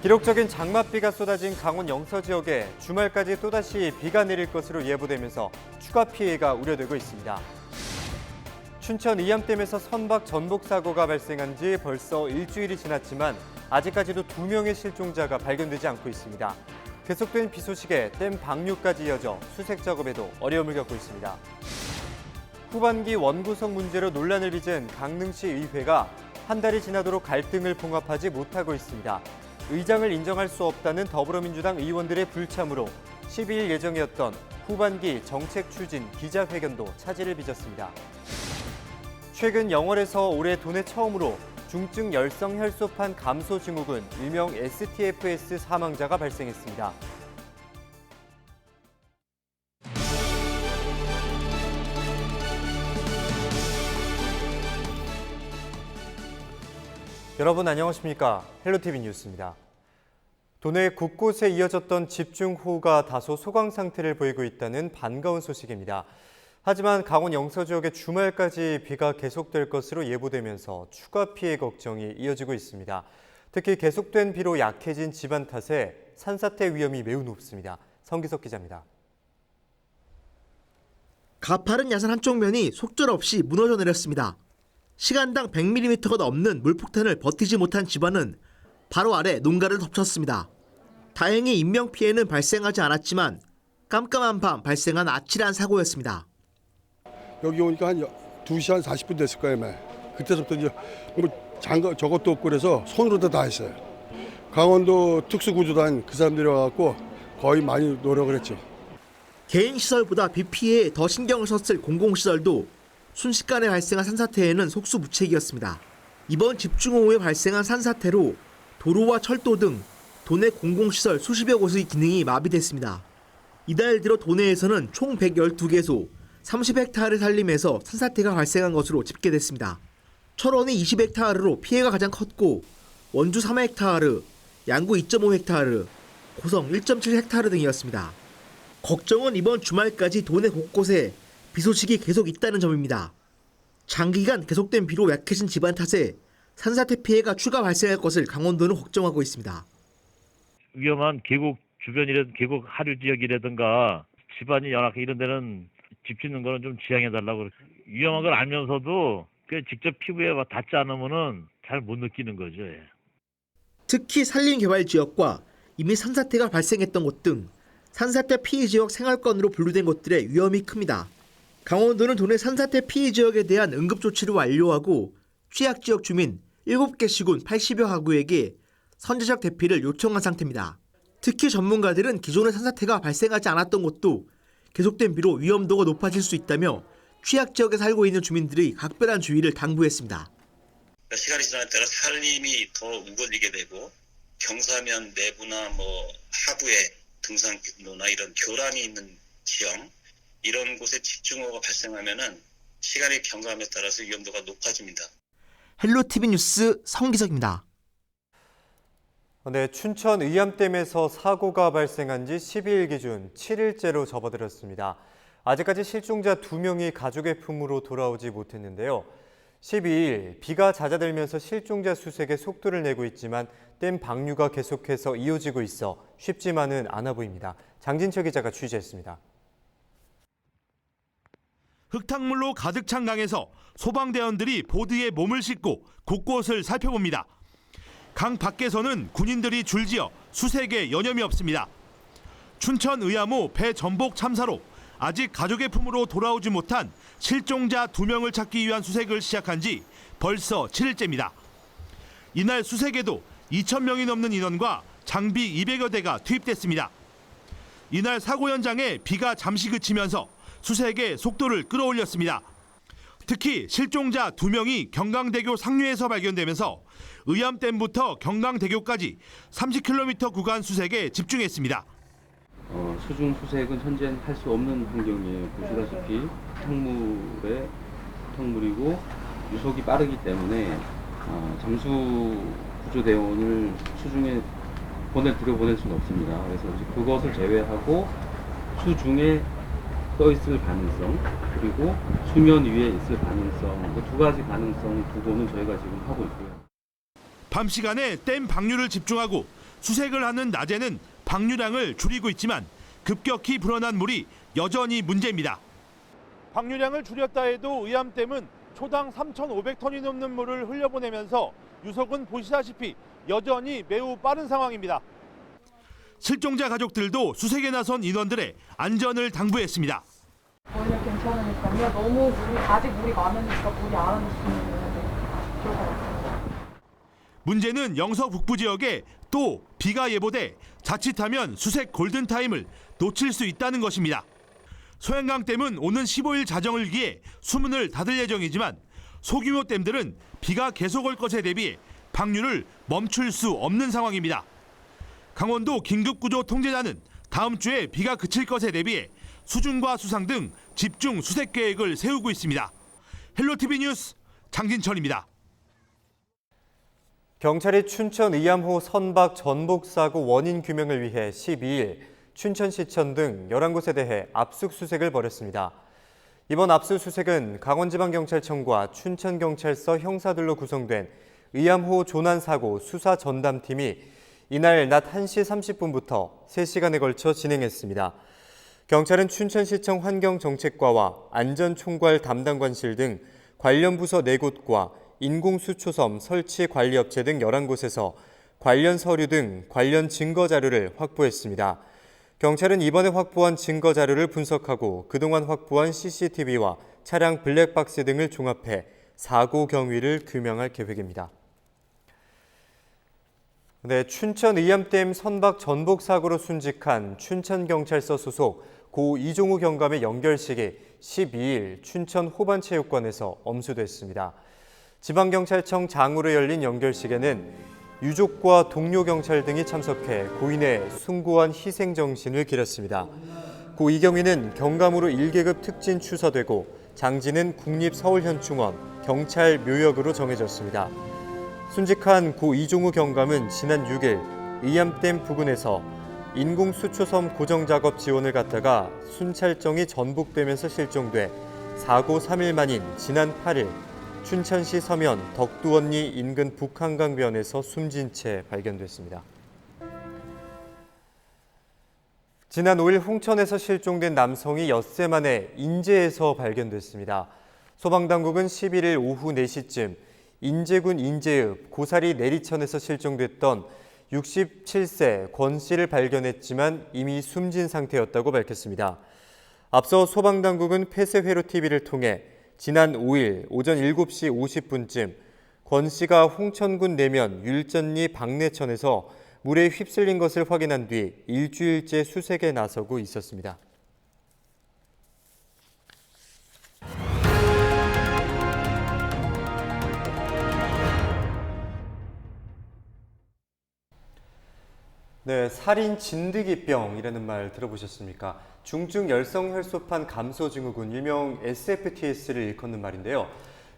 기록적인 장맛비가 쏟아진 강원 영서 지역에 주말까지 또다시 비가 내릴 것으로 예보되면서 추가 피해가 우려되고 있습니다. 춘천 의암댐에서 선박 전복 사고가 발생한 지 벌써 일주일이 지났지만 아직까지도 2명의 실종자가 발견되지 않고 있습니다. 계속된 비 소식에 댐 방류까지 이어져 수색 작업에도 어려움을 겪고 있습니다. 후반기 원구성 문제로 논란을 빚은 강릉시 의회가 한 달이 지나도록 갈등을 봉합하지 못하고 있습니다. 의장을 인정할 수 없다는 더불어민주당 의원들의 불참으로 12일 예정이었던 후반기 정책 추진 기자회견도 차질을 빚었습니다. 최근 영월에서 올해 도내 처음으로 중증 열성 혈소판 감소 증후군 일명 STFS 사망자가 발생했습니다. 여러분 안녕하십니까? 헬로티비 뉴스입니다. 도내 곳곳에 이어졌던 집중호우가 다소 소강 상태를 보이고 있다는 반가운 소식입니다. 하지만 강원 영서 지역의 주말까지 비가 계속될 것으로 예보되면서 추가 피해 걱정이 이어지고 있습니다. 특히 계속된 비로 약해진 집안 탓에 산사태 위험이 매우 높습니다. 성기석 기자입니다. 가파른 야산 한쪽 면이 속절없이 무너져 내렸습니다. 시간당 100mm가 넘는 물폭탄을 버티지 못한 집안은 바로 아래 농가를 덮쳤습니다. 다행히 인명피해는 발생하지 않았지만 깜깜한 밤 발생한 아찔한 사고였습니다. 여기 오니까 한 2시 한 40분 됐을 거예요. 그때부터 이제 뭐 장갑 저것도 없고 그래서 손으로 다 했어요. 강원도 특수구조단 그 사람들이 와갖고 거의 많이 노력을 했죠. 개인 시설보다 비 피해에 더 신경을 썼을 공공시설도 순식간에 발생한 산사태에는 속수무책이었습니다. 이번 집중호우에 발생한 산사태로 도로와 철도 등 도내 공공시설 수십여 곳의 기능이 마비됐습니다. 이달 들어 도내에서는 총 112개소 30헥타르를 살림해서 산사태가 발생한 것으로 집계됐습니다. 철원이 20헥타르로 피해가 가장 컸고 원주 3헥타르, 양구 2.5헥타르, 고성 1.7헥타르 등이었습니다. 걱정은 이번 주말까지 도내 곳곳에 비 소식이 계속 있다는 점입니다. 장기간 계속된 비로 약해진 집안 탓에 산사태 피해가 추가 발생할 것을 강원도는 걱정하고 있습니다. 위험한 계곡 주변이라든 계곡 하류 지역이라든가 집안이 연약해 이런 데는 집 짓는 거는 좀 지양해달라고. 위험한 걸 알면서도 직접 피부에 닿지 않으면은 잘 못 느끼는 거죠. 특히 산림개발지역과 이미 산사태가 발생했던 곳 등 산사태 피해 지역 생활권으로 분류된 곳들의 위험이 큽니다. 강원도는 도내 산사태 피해 지역에 대한 응급조치를 완료하고 취약지역 주민 7개 시군 80여 가구에게 선제적 대피를 요청한 상태입니다. 특히 전문가들은 기존의 산사태가 발생하지 않았던 곳도 계속된 비로 위험도가 높아질 수 있다며 취약지역에 살고 있는 주민들의 각별한 주의를 당부했습니다. 시간이 지나는 따라 산림이 더 우거지게 되고 경사면 내부나 하부에 등산로나 이런 교란이 있는 지형 이런 곳에 집중호우가 발생하면은 시간이 경과함에 따라서 위험도가 높아집니다. 헬로티비 뉴스 성기석입니다. 네, 춘천 의암댐에서 사고가 발생한 지 12일 기준 7일째로 접어들었습니다. 아직까지 실종자 2명이 가족의 품으로 돌아오지 못했는데요. 12일 비가 잦아들면서 실종자 수색에 속도를 내고 있지만 댐 방류가 계속해서 이어지고 있어 쉽지만은 않아 보입니다. 장진철 기자가 취재했습니다. 흙탕물로 가득 찬 강에서 소방대원들이 보드에 몸을 싣고 곳곳을 살펴봅니다. 강 밖에서는 군인들이 줄지어 수색에 여념이 없습니다. 춘천 의암호 배 전복 참사로 아직 가족의 품으로 돌아오지 못한 실종자 2명을 찾기 위한 수색을 시작한 지 벌써 7일째입니다. 이날 수색에도 2,000명이 넘는 인원과 장비 200여 대가 투입됐습니다. 이날 사고 현장에 비가 잠시 그치면서 수색의 속도를 끌어올렸습니다. 특히 실종자 2명이 경강대교 상류에서 발견되면서 의암댐부터 경강대교까지 30km 구간 수색에 집중했습니다. 수중 수색은 현재는 할 수 없는 환경이에요. 보시다시피 흙탕물이고 유속이 빠르기 때문에 잠수 구조대원을 수중에 들여보낼 수는 없습니다. 그래서 그것을 제외하고 수중에 떠 있을 가능성 그리고 수면 위에 있을 가능성 그 2가지 가능성 두고는 저희가 지금 하고 있고요. 밤 시간에 댐 방류를 집중하고 수색을 하는 낮에는 방류량을 줄이고 있지만 급격히 불어난 물이 여전히 문제입니다. 방류량을 줄였다 해도 의암댐은 초당 3,500톤이 넘는 물을 흘려보내면서 유석은 보시다시피 여전히 매우 빠른 상황입니다. 실종자 가족들도 수색에 나선 인원들의 안전을 당부했습니다. 저희는 괜찮으니까요. 너무 아직 물이 많으니까 물이 안 오시면 좋을 것 같아요. 문제는 영서 북부 지역에 또 비가 예보돼 자칫하면 수색 골든타임을 놓칠 수 있다는 것입니다. 소양강댐은 오는 15일 자정을 기해 수문을 닫을 예정이지만 소규모 댐들은 비가 계속 올 것에 대비해 방류를 멈출 수 없는 상황입니다. 강원도 긴급구조 통제단은 다음 주에 비가 그칠 것에 대비해 수중과 수상 등 집중 수색 계획을 세우고 있습니다. 헬로티비 뉴스 장진철입니다. 경찰이 춘천 의암호 선박 전복 사고 원인 규명을 위해 12일 춘천시청 등 11곳에 대해 압수수색을 벌였습니다. 이번 압수수색은 강원지방경찰청과 춘천경찰서 형사들로 구성된 의암호 조난사고 수사 전담팀이 이날 낮 1시 30분부터 3시간에 걸쳐 진행했습니다. 경찰은 춘천시청 환경정책과와 안전총괄 담당관실 등 관련 부서 4곳과 인공수초섬 설치 관리업체 등 11곳에서 관련 서류 등 관련 증거 자료를 확보했습니다. 경찰은 이번에 확보한 증거 자료를 분석하고 그동안 확보한 CCTV와 차량 블랙박스 등을 종합해 사고 경위를 규명할 계획입니다. 네, 춘천 의암댐 선박 전복 사고로 순직한 춘천경찰서 소속 고 이종우 경감의 연결식이 12일 춘천 호반체육관에서 엄수됐습니다. 지방경찰청 장으로 열린 연결식에는 유족과 동료 경찰 등이 참석해 고인의 숭고한 희생 정신을 기렸습니다. 고 이경위는 경감으로 1계급 특진 추서되고 장지는 국립서울현충원 경찰묘역으로 정해졌습니다. 순직한 고 이종우 경감은 지난 6일 의암댐 부근에서 인공수초섬 고정작업 지원을 갔다가 순찰정이 전복되면서 실종돼 사고 3일 만인 지난 8일 춘천시 서면 덕두언리 인근 북한강변에서 숨진 채 발견됐습니다. 지난 5일 홍천에서 실종된 남성이 엿새 만에 인제에서 발견됐습니다. 소방당국은 11일 오후 4시쯤 인제군 인제읍 고사리 내리천에서 실종됐던 67세 권 씨를 발견했지만 이미 숨진 상태였다고 밝혔습니다. 앞서 소방당국은 폐쇄회로TV를 통해 지난 5일 오전 7시 50분쯤 권 씨가 홍천군 내면 율전리 박내천에서 물에 휩쓸린 것을 확인한 뒤 일주일째 수색에 나서고 있었습니다. 네, 살인 진드기병이라는 말 들어보셨습니까? 중증 열성혈소판 감소증후군, 일명 SFTS를 일컫는 말인데요.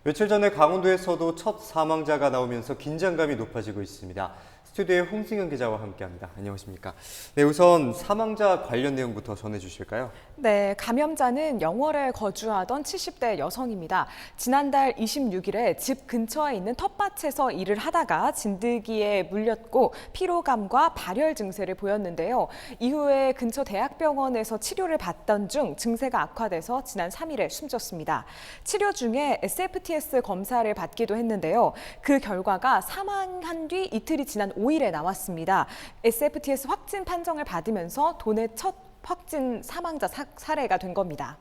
며칠 전에 강원도에서도 첫 사망자가 나오면서 긴장감이 높아지고 있습니다. 스튜디오에 홍승현 기자와 함께합니다. 안녕하십니까? 네, 우선 사망자 관련 내용부터 전해주실까요? 네, 감염자는 영월에 거주하던 70대 여성입니다. 지난달 26일에 집 근처에 있는 텃밭에서 일을 하다가 진드기에 물렸고 피로감과 발열 증세를 보였는데요. 이후에 근처 대학병원에서 치료를 받던 중 증세가 악화돼서 지난 3일에 숨졌습니다. 치료 중에 SFTS 검사를 받기도 했는데요. 그 결과가 사망한 뒤 이틀이 지난 5일에 나왔습니다. SFTS 확진 판정을 받으면서 도내 첫 확진 사망자 사례가 된 겁니다.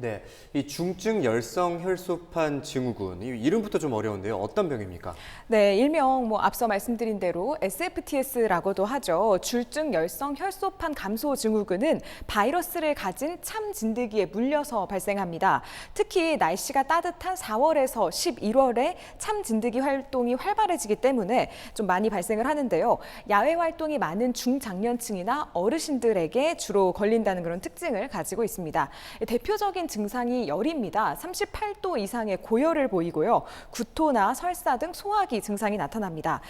네, 이 중증 열성혈소판 증후군, 이 이름부터 좀 어려운데요. 어떤 병입니까? 네, 일명 앞서 말씀드린 대로 SFTS라고도 하죠. 줄증 열성혈소판 감소 증후군은 바이러스를 가진 참 진드기에 물려서 발생합니다. 특히 날씨가 따뜻한 4월에서 11월에 참 진드기 활동이 활발해지기 때문에 좀 많이 발생을 하는데요. 야외 활동이 많은 중장년층이나 어르신들에게 주로 걸린다는 그런 특징을 가지고 있습니다. 대표적인 증상이 열입니다. 38도 이상의 고열을 보이고요. 구토나 설사 등 소화기 증상이 나타납니다.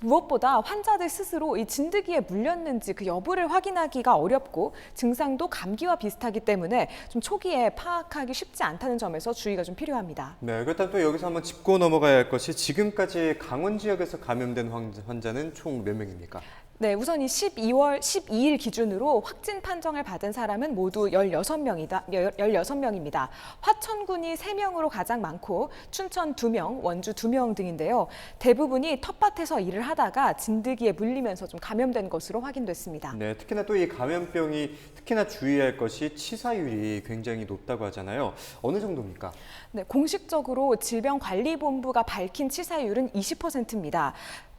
무엇보다 환자들 스스로 이 진드기에 물렸는지 그 여부를 확인하기가 어렵고 증상도 감기와 비슷하기 때문에 좀 초기에 파악하기 쉽지 않다는 점에서 주의가 좀 필요합니다. 네, 그렇다면 또 여기서 한번 짚고 넘어가야 할 것이 지금까지 강원 지역에서 감염된 환자는 총 몇 명입니까? 네, 우선 이 12월 12일 기준으로 확진 판정을 받은 사람은 모두 16명입니다. 화천군이 3명으로 가장 많고 춘천 2명, 원주 2명 등인데요. 대부분이 텃밭에서 일을 하다가 진드기에 물리면서 좀 감염된 것으로 확인됐습니다. 네, 특히나 또 이 감염병이 특히나 주의할 것이 치사율이 굉장히 높다고 하잖아요. 어느 정도입니까? 네, 공식적으로 질병관리본부가 밝힌 치사율은 20%입니다.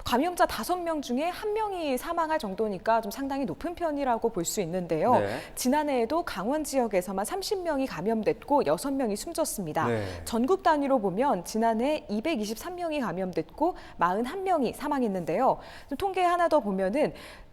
감염자 5명 중에 1명이 사망할 정도니까 좀 상당히 높은 편이라고 볼 수 있는데요. 네. 지난해에도 강원 지역에서만 30명이 감염됐고 6명이 숨졌습니다. 네. 전국 단위로 보면 지난해 223명이 감염됐고 41명이 사망했는데요. 좀 통계 하나 더 보면은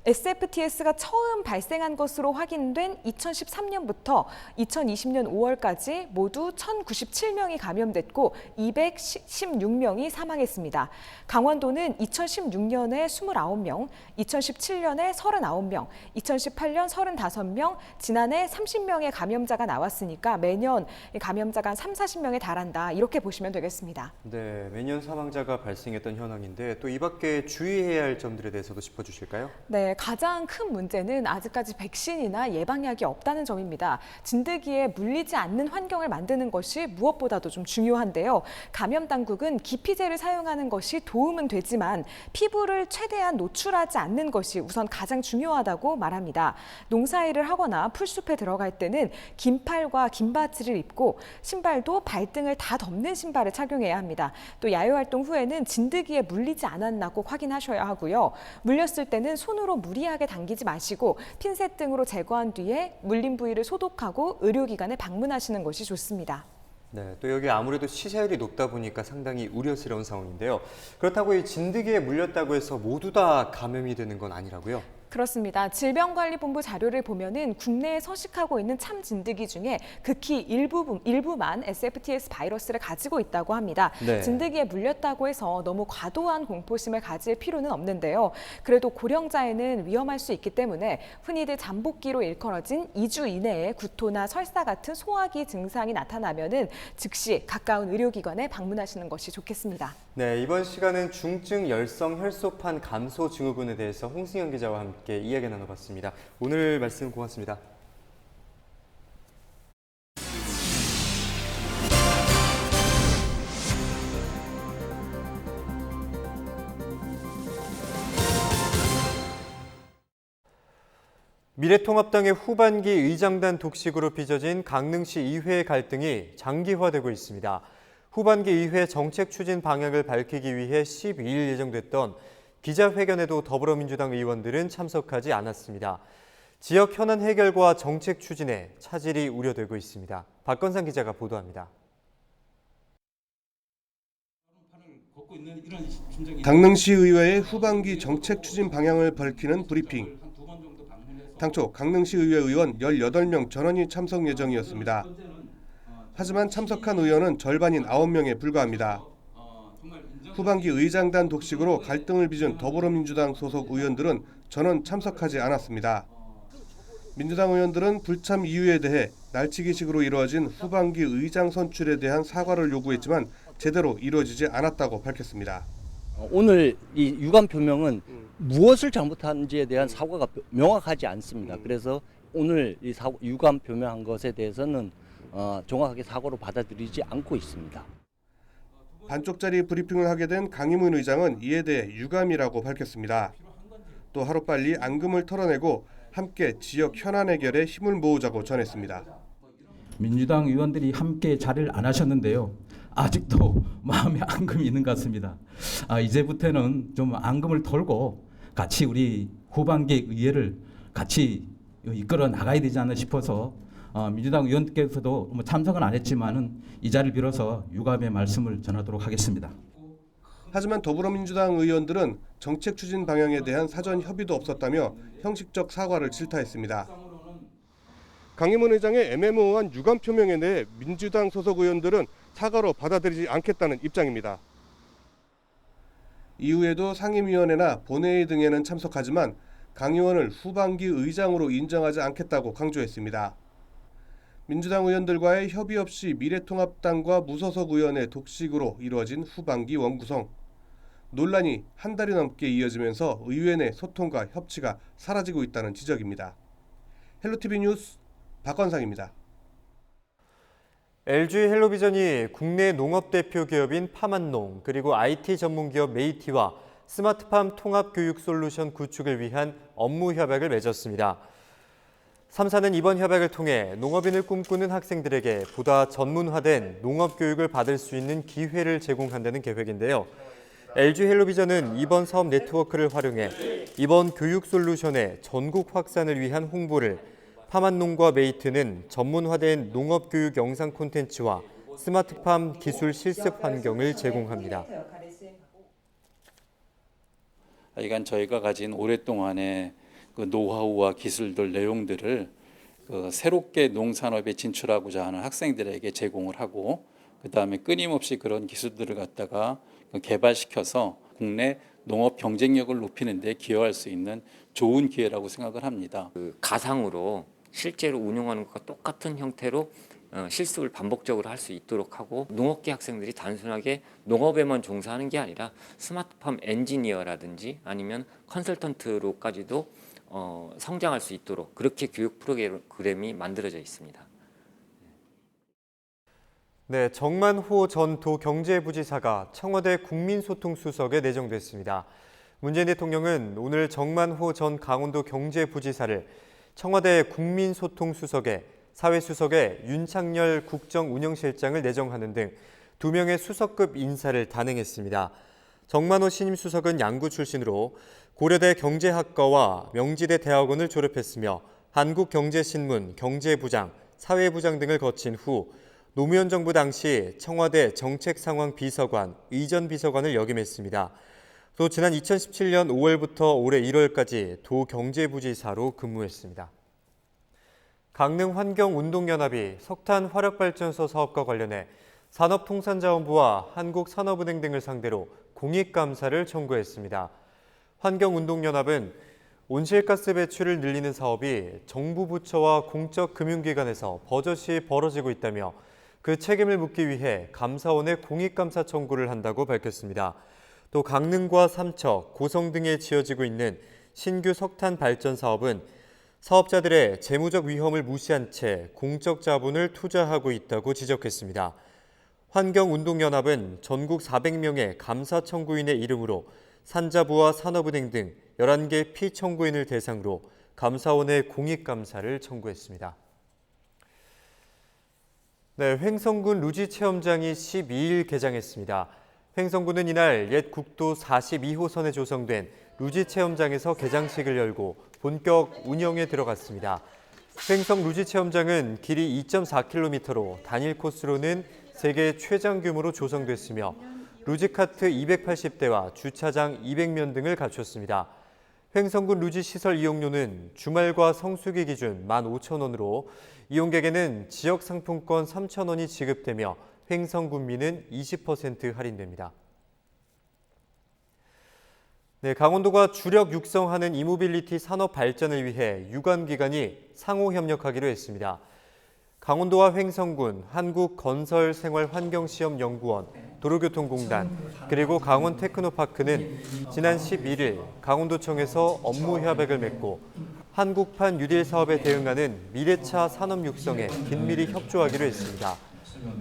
SFTS가 처음 발생한 것으로 확인된 2013년부터 2020년 5월까지 모두 1,097명이 감염됐고 216명이 사망했습니다. 강원도는 2016년에 29명, 2017년에 39명, 2018년 35명, 지난해 30명의 감염자가 나왔으니까 매년 감염자가 한 30-40명에 달한다. 이렇게 보시면 되겠습니다. 네, 매년 사망자가 발생했던 현황인데 또 이 밖에 주의해야 할 점들에 대해서도 짚어주실까요? 네, 가장 큰 문제는 아직까지 백신이나 예방약이 없다는 점입니다. 진드기에 물리지 않는 환경을 만드는 것이 무엇보다도 좀 중요한데요. 감염 당국은 기피제를 사용하는 것이 도움은 되지만 피부를 최대한 노출하지 않는 것이 우선 가장 중요하다고 말합니다. 농사일을 하거나 풀숲에 들어갈 때는 긴팔과 긴 바지를 입고 신발도 발등을 다 덮는 신발을 착용해야 합니다. 또 야외활동 후에는 진드기에 물리지 않았나 꼭 확인하셔야 하고요. 물렸을 때는 손으로 무리하게 당기지 마시고 핀셋 등으로 제거한 뒤에 물린 부위를 소독하고 의료기관에 방문하시는 것이 좋습니다. 네, 또 여기 아무래도 치사율이 높다 보니까 상당히 우려스러운 상황인데요. 그렇다고 이 진드기에 물렸다고 해서 모두 다 감염이 되는 건 아니라고요? 그렇습니다. 질병관리본부 자료를 보면은 국내에 서식하고 있는 참 진드기 중에 극히 일부만 SFTS 바이러스를 가지고 있다고 합니다. 네. 진드기에 물렸다고 해서 너무 과도한 공포심을 가질 필요는 없는데요. 그래도 고령자에는 위험할 수 있기 때문에 흔히들 잠복기로 일컬어진 2주 이내에 구토나 설사 같은 소화기 증상이 나타나면은 즉시 가까운 의료기관에 방문하시는 것이 좋겠습니다. 네, 이번 시간은 중증 열성 혈소판 감소 증후군에 대해서 홍승현 기자와 함께 이야기 나눠봤습니다. 오늘 말씀 고맙습니다. 미래통합당의 후반기 의장단 독식으로 빚어진 강릉시 의회 갈등이 장기화되고 있습니다. 후반기 의회 정책 추진 방향을 밝히기 위해 12일 예정됐던 기자회견에도 더불어민주당 의원들은 참석하지 않았습니다. 지역 현안 해결과 정책 추진에 차질이 우려되고 있습니다. 박건상 기자가 보도합니다. 강릉시 의회의 후반기 정책 추진 방향을 밝히는 브리핑. 당초 강릉시 의회 의원 18명 전원이 참석 예정이었습니다. 하지만 참석한 의원은 절반인 9명에 불과합니다. 후반기 의장단 독식으로 갈등을 빚은 더불어민주당 소속 의원들은 전원 참석하지 않았습니다. 민주당 의원들은 불참 이유에 대해 날치기식으로 이루어진 후반기 의장 선출에 대한 사과를 요구했지만 제대로 이루어지지 않았다고 밝혔습니다. 오늘 이 유감 표명은 무엇을 잘못한지에 대한 사과가 명확하지 않습니다. 그래서 오늘 이 유감 표명한 것에 대해서는 정확하게 사과로 받아들이지 않고 있습니다. 반쪽짜리 브리핑을 하게 된 강희문 의장은 이에 대해 유감이라고 밝혔습니다. 또 하루빨리 앙금을 털어내고 함께 지역 현안 해결에 힘을 모으자고 전했습니다. 민주당 의원들이 함께 자리를 안 하셨는데요. 아직도 마음에 앙금이 있는 것 같습니다. 이제부터는 좀 앙금을 털고 같이 우리 후반기 의회를 같이 이끌어 나가야 되지 않나 싶어서 민주당 의원께서도 참석은 안 했지만은 이 자리를 빌어서 유감의 말씀을 전하도록 하겠습니다. 하지만 더불어민주당 의원들은 정책 추진 방향에 대한 사전 협의도 없었다며 형식적 사과를 질타했습니다. 강희문 의장의 애매모호한 유감 표명에 대해 민주당 소속 의원들은 사과로 받아들이지 않겠다는 입장입니다. 이후에도 상임위원회나 본회의 등에는 참석하지만 강 의원을 후반기 의장으로 인정하지 않겠다고 강조했습니다. 민주당 의원들과의 협의 없이 미래통합당과 무소속 의원의 독식으로 이루어진 후반기 원구성. 논란이 한 달이 넘게 이어지면서 의회 내 소통과 협치가 사라지고 있다는 지적입니다. 헬로티비 뉴스 박건상입니다. LG 헬로비전이 국내 농업 대표 기업인 파만농 그리고 IT 전문 기업 메이티와 스마트팜 통합 교육 솔루션 구축을 위한 업무 협약을 맺었습니다. 3사는 이번 협약을 통해 농업인을 꿈꾸는 학생들에게 보다 전문화된 농업 교육을 받을 수 있는 기회를 제공한다는 계획인데요. LG 헬로비전은 이번 사업 네트워크를 활용해 이번 교육 솔루션의 전국 확산을 위한 홍보를, 파만농과 메이트는 전문화된 농업 교육 영상 콘텐츠와 스마트팜 기술 실습 환경을 제공합니다. 이건 저희가 가진 오랫동안의 그 노하우와 기술들 내용들을 새롭게 농산업에 진출하고자 하는 학생들에게 제공을 하고, 그다음에 끊임없이 그런 기술들을 갖다가 개발시켜서 국내 농업 경쟁력을 높이는 데 기여할 수 있는 좋은 기회라고 생각을 합니다. 가상으로 실제로 운영하는 것과 똑같은 형태로 실습을 반복적으로 할 수 있도록 하고, 농업계 학생들이 단순하게 농업에만 종사하는 게 아니라 스마트팜 엔지니어라든지 아니면 컨설턴트로까지도 성장할 수 있도록 그렇게 교육 프로그램이 만들어져 있습니다. 네, 정만호 전 도경제부지사가 청와대 국민소통수석에 내정됐습니다. 문재인 대통령은 오늘 정만호 전 강원도 경제부지사를 청와대 국민소통수석에 사회수석에 윤창열 국정운영실장을 내정하는 등 2명의 수석급 인사를 단행했습니다. 정만호 신임 수석은 양구 출신으로 고려대 경제학과와 명지대 대학원을 졸업했으며 한국경제신문 경제부장, 사회부장 등을 거친 후 노무현 정부 당시 청와대 정책상황비서관, 의전비서관을 역임했습니다. 또 지난 2017년 5월부터 올해 1월까지 도경제부지사로 근무했습니다. 강릉환경운동연합이 석탄 화력발전소 사업과 관련해 산업통상자원부와 한국산업은행 등을 상대로 공익감사를 청구했습니다. 환경운동연합은 온실가스 배출을 늘리는 사업이 정부 부처와 공적 금융기관에서 버젓이 벌어지고 있다며 그 책임을 묻기 위해 감사원에 공익감사 청구를 한다고 밝혔습니다. 또 강릉과 삼척, 고성 등에 지어지고 있는 신규 석탄 발전 사업은 사업자들의 재무적 위험을 무시한 채 공적 자본을 투자하고 있다고 지적했습니다. 환경운동연합은 전국 400명의 감사 청구인의 이름으로 산자부와 산업은행 등 11개 피청구인을 대상으로 감사원에 공익감사를 청구했습니다. 네, 횡성군 루지 체험장이 12일 개장했습니다. 횡성군은 이날 옛 국도 42호선에 조성된 루지 체험장에서 개장식을 열고 본격 운영에 들어갔습니다. 횡성 루지 체험장은 길이 2.4km로 단일 코스로는 세계 최장 규모로 조성됐으며 루지카트 280대와 주차장 200면 등을 갖췄습니다. 횡성군 루지 시설 이용료는 주말과 성수기 기준 15,000원으로 이용객에는 지역 상품권 3,000원이 지급되며 횡성군민은 20% 할인됩니다. 네, 강원도가 주력 육성하는 이모빌리티 산업 발전을 위해 유관기관이 상호 협력하기로 했습니다. 강원도와 횡성군, 한국건설생활환경시험연구원, 도로교통공단, 그리고 강원테크노파크는 지난 11일 강원도청에서 업무 협약을 맺고 한국판 뉴딜 사업에 대응하는 미래차 산업 육성에 긴밀히 협조하기로 했습니다.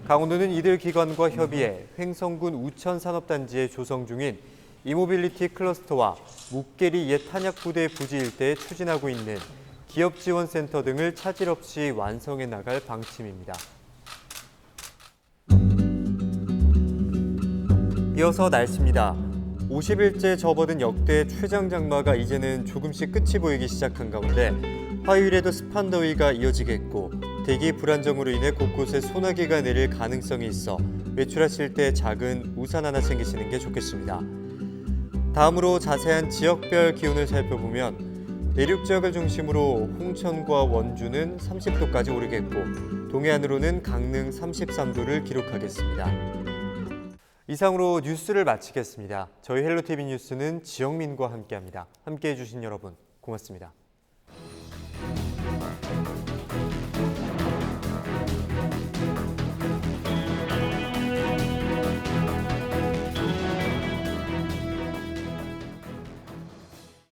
강원도는 이들 기관과 협의해 횡성군 우천산업단지에 조성 중인 이모빌리티 클러스터와 묵계리 옛 탄약부대 부지 일대에 추진하고 있는 기업지원센터 등을 차질 없이 완성해 나갈 방침입니다. 이어서 날씨입니다. 50일째 접어든 역대 최장 장마가 이제는 조금씩 끝이 보이기 시작한 가운데 화요일에도 습한 더위가 이어지겠고 대기 불안정으로 인해 곳곳에 소나기가 내릴 가능성이 있어 외출하실 때 작은 우산 하나 챙기시는 게 좋겠습니다. 다음으로 자세한 지역별 기온을 살펴보면 내륙 지역을 중심으로 홍천과 원주는 30도까지 오르겠고 동해안으로는 강릉 33도를 기록하겠습니다. 이상으로 뉴스를 마치겠습니다. 저희 헬로티비 뉴스는 지영민과 함께합니다. 함께해 주신 여러분 고맙습니다.